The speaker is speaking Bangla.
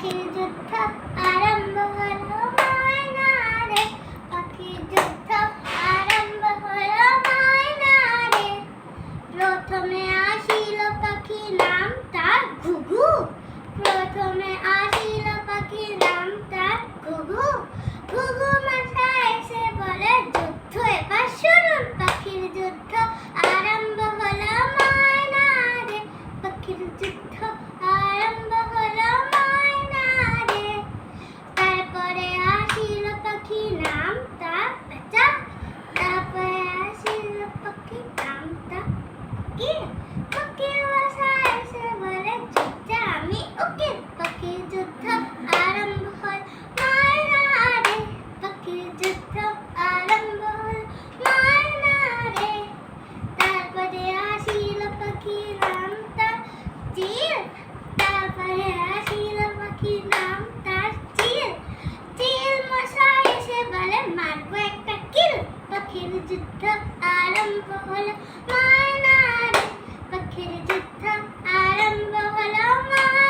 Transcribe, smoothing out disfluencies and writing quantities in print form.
পাখির যুদ্ধ আরম্ভ হলো ময়না রে, পাখির যুদ্ধ আরম্ভ হলো ময়না রে। প্রথমে আসিল পাখি নাম তার ঘুঘু, প্রথমে আসিল পাখি নাম তার ঘুঘু। ঘুঘু মাথা এসে বলে যুদ্ধ এবার শুরু, পাখির যুদ্ধ আরম্ভ হলো ময়না রে, পাখির যুদ্ধ আরম্ভ হলো ময়না রে। তারপরে আসিল পাখি নাম তার পেঁচা, তারপরে আসিল পাখি নাম তার কি, পাখির বাসা এসে বলে যুদ্ধে আমি ওকে, পাখির যুদ্ধ আরম্ভ হল ময়না রে, পাখির যুদ্ধ আরম্ভ হল ময়না রে। তারপরে আসিল পাখি নাম তার চিল, তারপরে আসিল পাখি নাম তার চিল। চিল মশাই এসে বলে মারবো একটা কিল, পাখির যুদ্ধ আরম্ভ হলো ময়না রে, পাখির যুদ্ধ আরম্ভ হলো ময়না